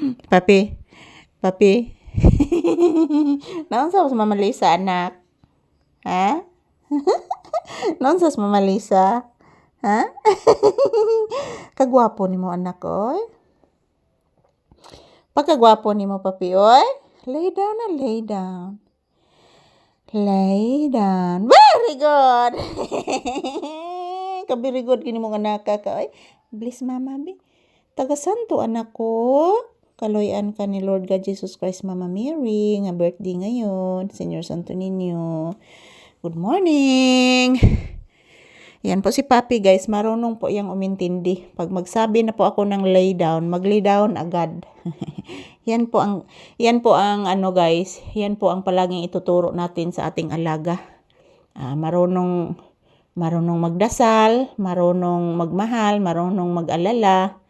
Papi, papi. Naon sa Mama Lisa, anak? Ha? Naon sa Mama Lisa? Ha? Kagwapo ni mo, anak, oy. Pagkagwapo ni mo, papi, oy. Lay down na, lay down. Lay down. Very good. Very good kini mo anak ka, oy. Bless mama, bi. Taga-santo, anak ko. Kaloyan ka ni Lord God Jesus Christ, Mama Mary, nga birthday ngayon, Senior Santo Niño. Good morning! Yan po si Papi, guys, marunong po yang umintindi. Pag magsabi na po ako ng lay down, mag-lay down agad. Yan po ang ano, guys, yan po ang palaging ituturo natin sa ating alaga. Marunong magdasal, marunong magmahal, marunong mag-alala,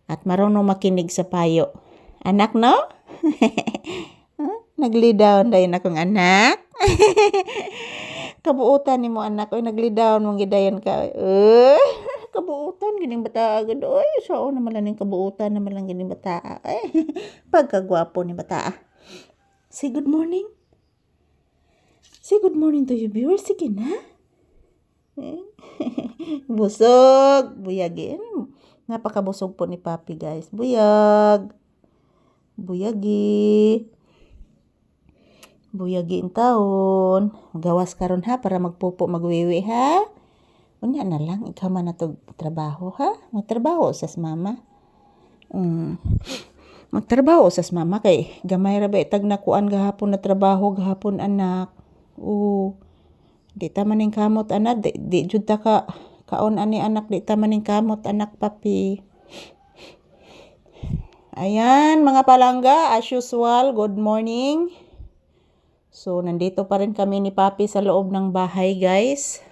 at marunong makinig sa payo. Anak, no? Nag-lay down dayon akong anak. Kabuutan ni mo, anak. Oy, nag-lay down mong gidayon ka. Kabuutan, gining bata agad. Oy, sao naman lang kabuutan naman lang gining bata. Pagkagwapo ni bata. Say good morning. Say good morning to your viewers. Sige na. Busog. Buyagin. Napakabusog po ni Papi, guys. Buyag. Buyagi. Buyagi ang taon. Magawas karon ha para magpupo magwiwi ha. Unya na lang ikaw man natog trabaho ha. Magtrabaho sas mama. Magtrabaho sas mama kay gamay ra ba itag nakuan gahapon na trabaho gahapon anak. Di ta maning kamot anak, di jud ta ka kaon ani anak, di ta maning kamot anak, Papi. Ayan mga palangga, as usual, good morning. So nandito pa rin kami ni Papi sa loob ng bahay, guys.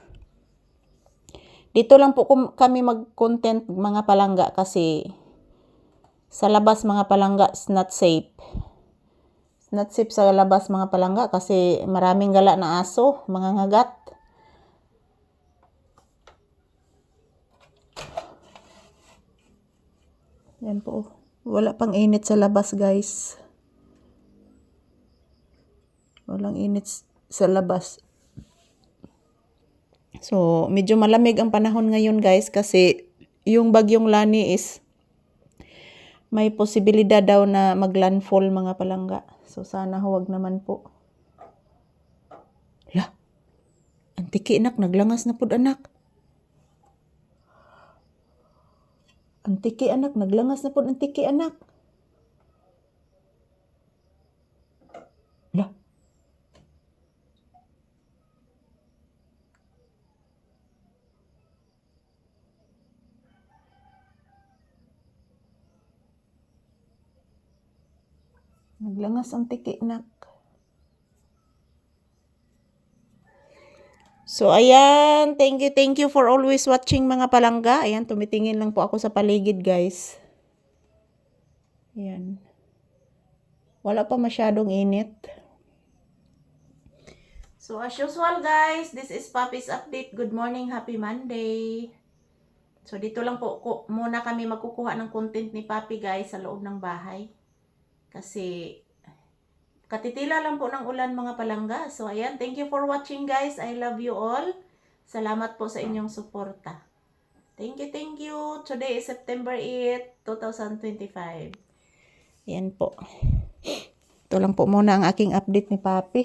Dito lang po kami mag-content mga palangga kasi sa labas mga palangga is not safe. It's not safe sa labas mga palangga kasi maraming gala na aso, mga ngagat. Yan po. Wala pang init sa labas, guys. Walang init sa labas. So, medyo malamig ang panahon ngayon, guys, kasi yung bagyong Lani is may posibilidad daw na maglandfall mga palangga. So, sana huwag naman po. Lah, antiki anak, naglangas na pud anak. Antiki anak, naglangas na pud antiki anak. Lah. Naglangas ang tiki anak. So, ayan. Thank you for always watching mga palangga. Ayan, tumitingin lang po ako sa paligid, guys. Ayan. Wala pa masyadong init. So, as usual, guys, this is Papi's update. Good morning, happy Monday. So, dito lang po muna kami magkukuha ng content ni Papi, guys, sa loob ng bahay. Kasi katitila lang po ng ulan mga palangga. So, ayan. Thank you for watching, guys. I love you all. Salamat po sa inyong suporta. Thank you. Today is September 8, 2025. Ayan po. Ito lang po muna ang aking update ni Papi.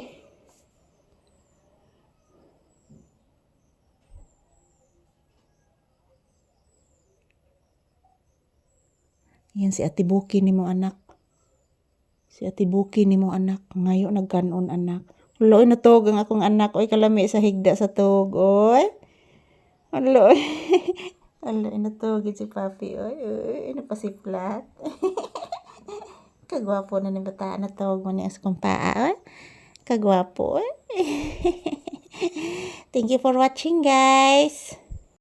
Ayan si Ate Buki ni mo anak. Si Ate Buki ni mo anak. Ngayon nagkanon anak. Loy natog ang akong anak. Oy kalami sa higda sa tog. Oy. Aloy. Aloy natog si Papi. Oy napasiplat. Kagwapo na ni bata na tog mo ni as kong paa. Oy. Kagwapo. Oy. Thank you for watching, guys.